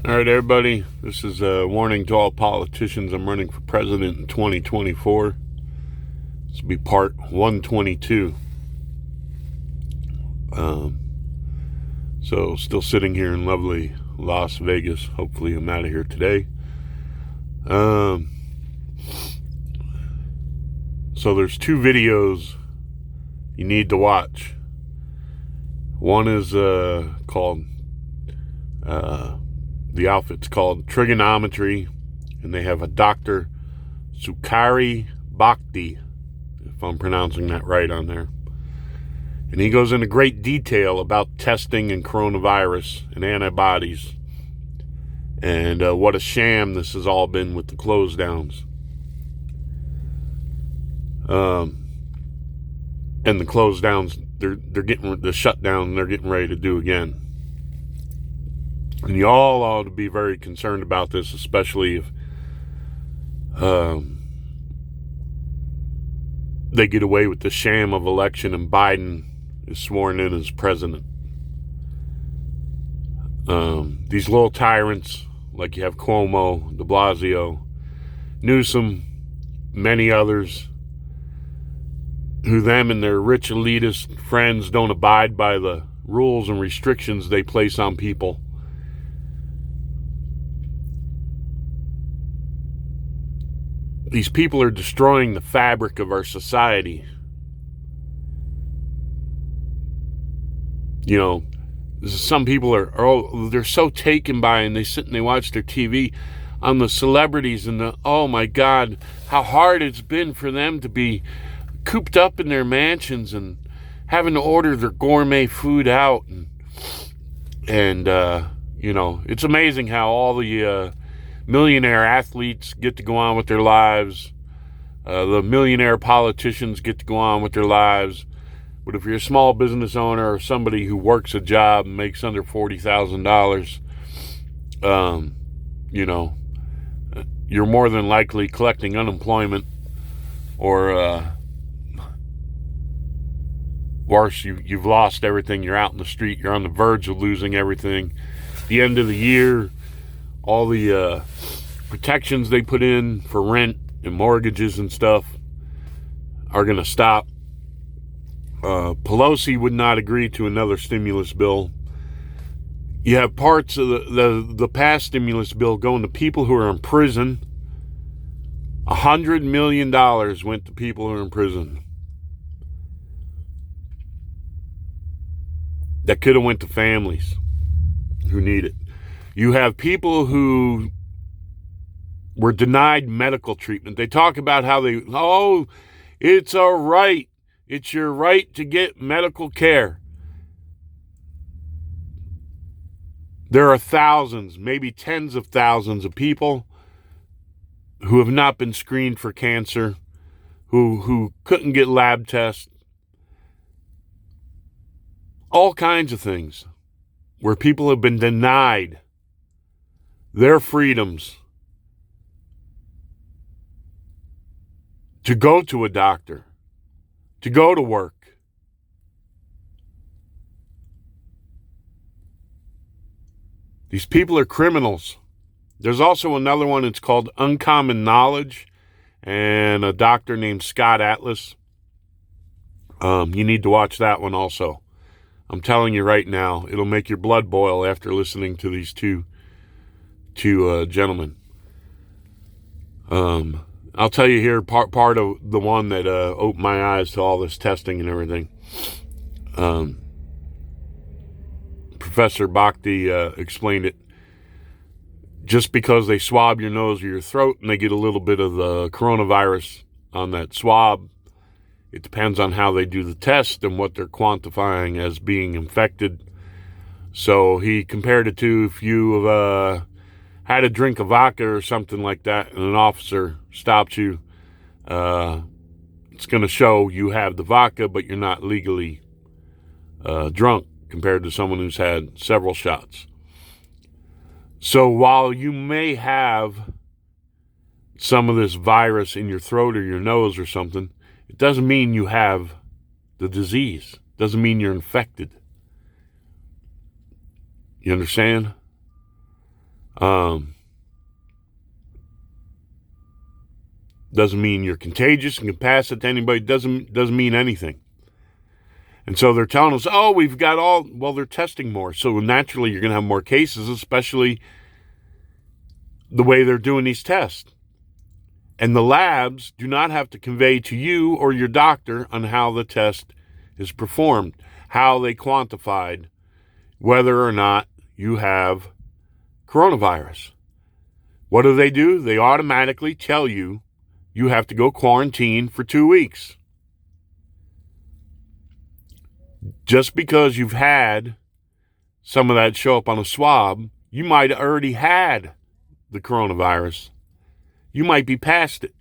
All right, everybody. This is a warning to all politicians. I'm running for president in 2024. This will be part 122. So still sitting here in lovely Las Vegas. Hopefully I'm out of here today. So there's two videos you need to watch. One is called the outfit's called Trigonometry, and they have a Dr. Sukari Bhakti, if I'm pronouncing that right on there. And he goes into great detail about testing and coronavirus and antibodies and what a sham this has all been with the close downs. And the close downs, they're getting the shutdown they're getting ready to do again. And you all ought to be very concerned about this, especially if they get away with the sham of election and Biden is sworn in as president. These little tyrants, like you have Cuomo, de Blasio, Newsom, many others, who them and their rich elitist friends don't abide by the rules and restrictions they place on people. These people are destroying the fabric of our society. You know, some people are they're so taken by, and they sit and they watch their TV on the celebrities and oh my God, how hard it's been for them to be cooped up in their mansions and having to order their gourmet food out. And you know, it's amazing how all the millionaire athletes get to go on with their lives. The millionaire politicians get to go on with their lives. But if you're a small business owner or somebody who works a job and makes under $40,000, you know, you're more than likely collecting unemployment, or worse, you've lost everything. You're out in the street. You're on the verge of losing everything. The end of the year, all the protections they put in for rent and mortgages and stuff are going to stop. Pelosi would not agree to another stimulus bill. You have parts of the past stimulus bill going to people who are in prison. $100 million went to people who are in prison. That could have went to families who need it. You have people who were denied medical treatment. They talk about how it's a right. It's your right to get medical care. There are thousands, maybe tens of thousands of people who have not been screened for cancer, who couldn't get lab tests, all kinds of things where people have been denied their freedoms to go to a doctor, to go to work. These people are criminals. There's also another one, it's called Uncommon Knowledge, and a doctor named Scott Atlas. You need to watch that one also. I'm telling you right now, it'll make your blood boil after listening to these two gentlemen. I'll tell you here, part of the one that opened my eyes to all this testing and everything. Professor Bhakti explained it. Just because they swab your nose or your throat and they get a little bit of the coronavirus on that swab, it depends on how they do the test and what they're quantifying as being infected. So he compared it to if you had a drink of vodka or something like that and an officer stopped you, it's going to show you have the vodka, but you're not legally drunk compared to someone who's had several shots. So while you may have some of this virus in your throat or your nose or something, it doesn't mean you have the disease. It doesn't mean you're infected. You understand? Doesn't mean you're contagious and can pass it to anybody. Doesn't mean anything. And so they're telling us, oh, we've got all, well, they're testing more. So naturally you're going to have more cases, especially the way they're doing these tests. And the labs do not have to convey to you or your doctor on how the test is performed, how they quantified whether or not you have coronavirus. What do? They automatically tell you you have to go quarantine for 2 weeks. Just because you've had some of that show up on a swab, you might have already had the coronavirus. You might be past it.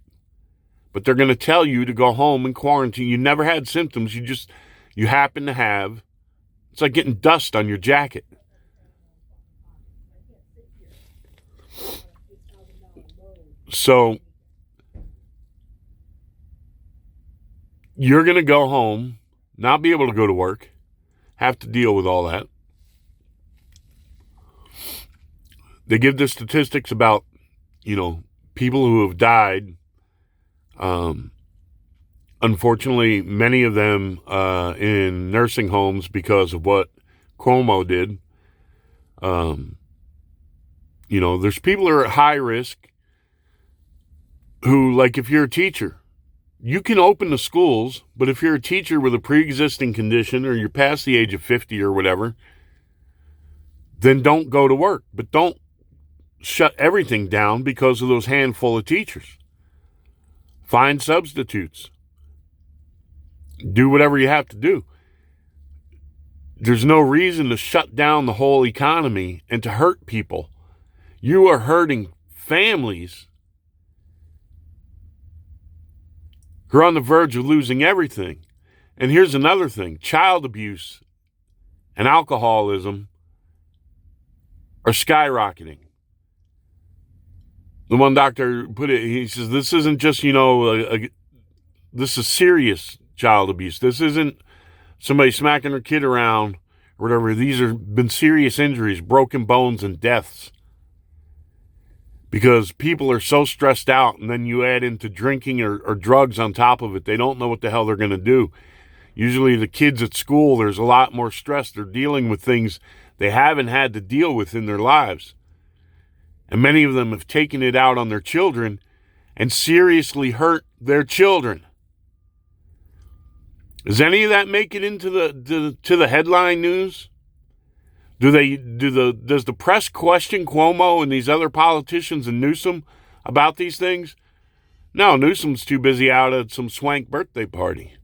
But they're going to tell you to go home and quarantine. You never had symptoms. You happen to have. It's like getting dust on your jacket. So you're going to go home, not be able to go to work, have to deal with all that. They give the statistics about, people who have died. Unfortunately, many of them in nursing homes because of what Cuomo did. There's people who are at high risk who, like if you're a teacher, you can open the schools, but if you're a teacher with a pre-existing condition or you're past the age of 50 or whatever, then don't go to work. But don't shut everything down because of those handful of teachers. Find substitutes. Do whatever you have to do. There's no reason to shut down the whole economy and to hurt people. You are hurting families who are on the verge of losing everything. And here's another thing. Child abuse and alcoholism are skyrocketing. The one doctor put it, he says, this isn't just, this is serious child abuse. This isn't somebody smacking their kid around or whatever. These have been serious injuries, broken bones, and deaths. Because people are so stressed out, and then you add into drinking or drugs on top of it. They don't know what the hell they're going to do. Usually the kids at school, there's a lot more stress. They're dealing with things they haven't had to deal with in their lives. And many of them have taken it out on their children and seriously hurt their children. Does any of that make it into the headline news? Does the press question Cuomo and these other politicians and Newsom about these things? No, Newsom's too busy out at some swank birthday party.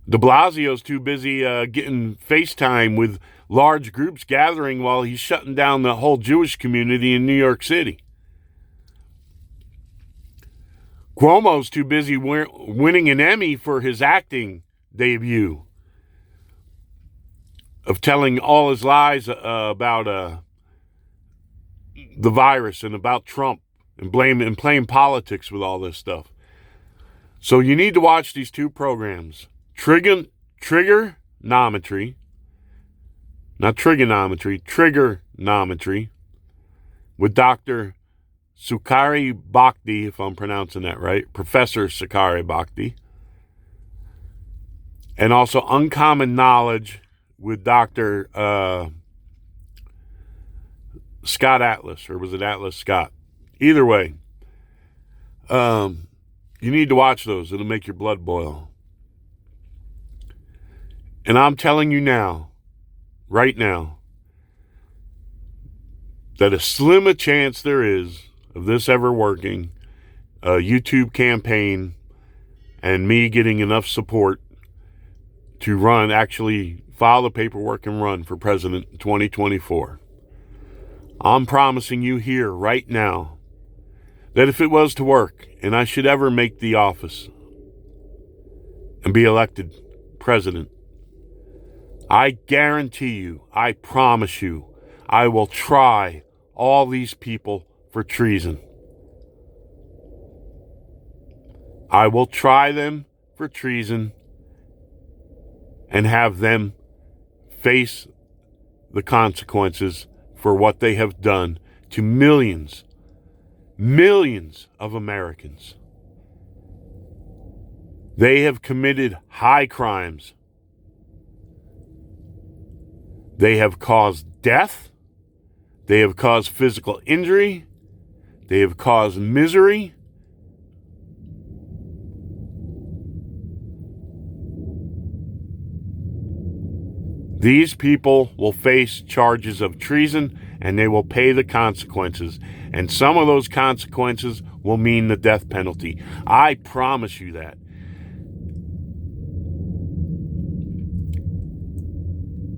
De Blasio's too busy getting FaceTime with large groups gathering while he's shutting down the whole Jewish community in New York City. Cuomo's too busy winning an Emmy for his acting debut of telling all his lies about the virus and about Trump and playing politics with all this stuff. So you need to watch these two programs. Trigonometry, not trigonometry, Trigonometry with Dr. Sukari Bhakti, if I'm pronouncing that right, Professor Sukari Bhakti. And also Uncommon Knowledge with Dr. Scott Atlas, or was it Atlas Scott? Either way, you need to watch those. It'll make your blood boil. And I'm telling you now, right now, that as slim a chance there is of this ever working, a YouTube campaign, and me getting enough support to actually file the paperwork and run for president in 2024. I'm promising you here right now that if it was to work and I should ever make the office and be elected president, I guarantee you, I promise you, I will try all these people for treason. I will try them for treason and have them face the consequences for what they have done to millions of Americans. They have committed high crimes. They have caused death. They have caused physical injury. They have caused misery. These people will face charges of treason, and they will pay the consequences. And some of those consequences will mean the death penalty. I promise you that.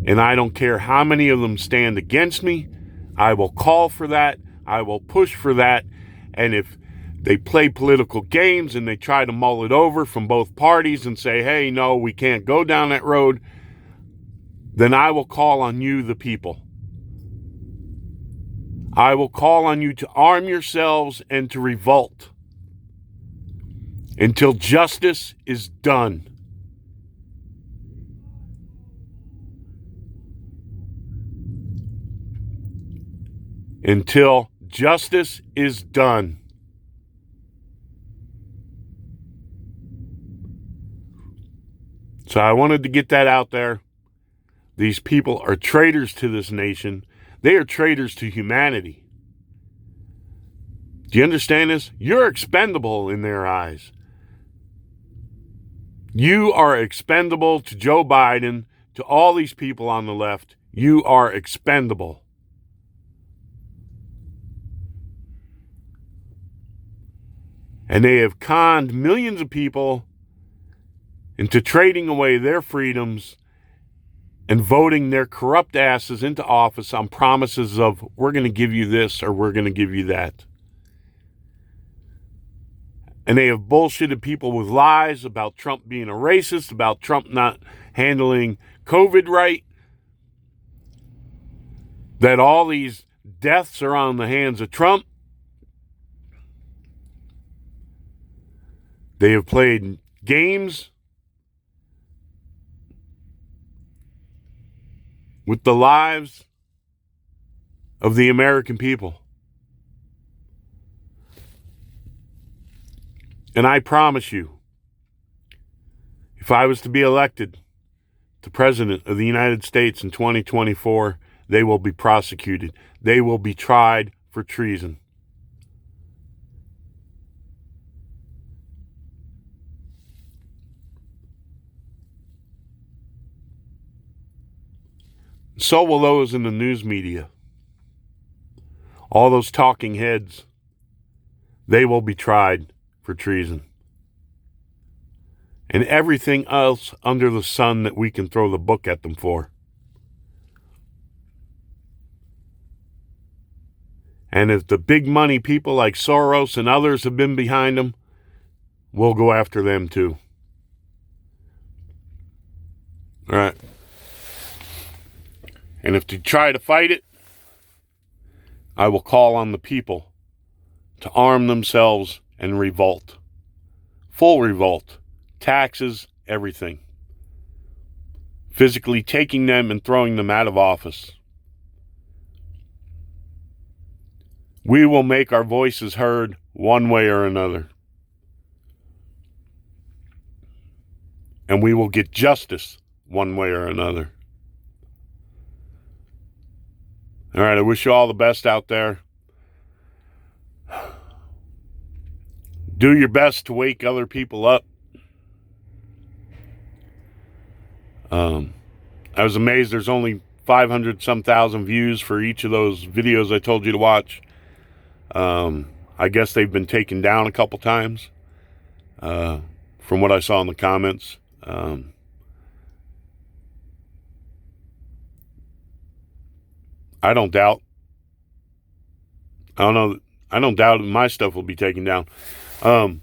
And I don't care how many of them stand against me. I will call for that. I will push for that. And if they play political games and they try to mull it over from both parties and say, hey, no, we can't go down that road, then I will call on you, the people. I will call on you to arm yourselves and to revolt until justice is done. Until justice is done. So I wanted to get that out there. These people are traitors to this nation. They are traitors to humanity. Do you understand this? You're expendable in their eyes. You are expendable to Joe Biden, to all these people on the left. You are expendable. And they have conned millions of people into trading away their freedoms and voting their corrupt asses into office on promises of, we're going to give you this or we're going to give you that. And they have bullshitted people with lies about Trump being a racist, about Trump not handling COVID right, that all these deaths are on the hands of Trump. They have played games with the lives of the American people. And I promise you, if I was to be elected to President of the United States in 2024, they will be prosecuted. They will be tried for treason. So will those in the news media. All those talking heads, they will be tried for treason. And everything else under the sun that we can throw the book at them for. And if the big money people like Soros and others have been behind them, we'll go after them too. All right. And if they try to fight it, I will call on the people to arm themselves and revolt. Full revolt. Taxes, everything. Physically taking them and throwing them out of office. We will make our voices heard one way or another. And we will get justice one way or another. All right, I wish you all the best out there. Do your best to wake other people up. I was amazed there's only 500-some thousand views for each of those videos I told you to watch. I guess they've been taken down a couple times from what I saw in the comments. I don't doubt. I don't doubt my stuff will be taken down. Some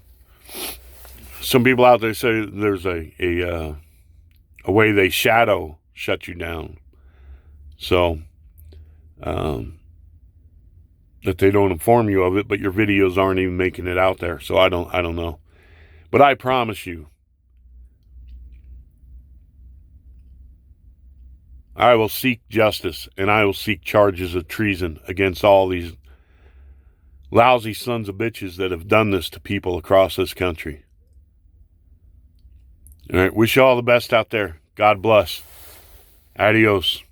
people out there say there's a way they shadow shut you down, so that they don't inform you of it, but your videos aren't even making it out there. So I don't know, but I promise you, I will seek justice, and I will seek charges of treason against all these lousy sons of bitches that have done this to people across this country. All right, wish you all the best out there. God bless. Adios.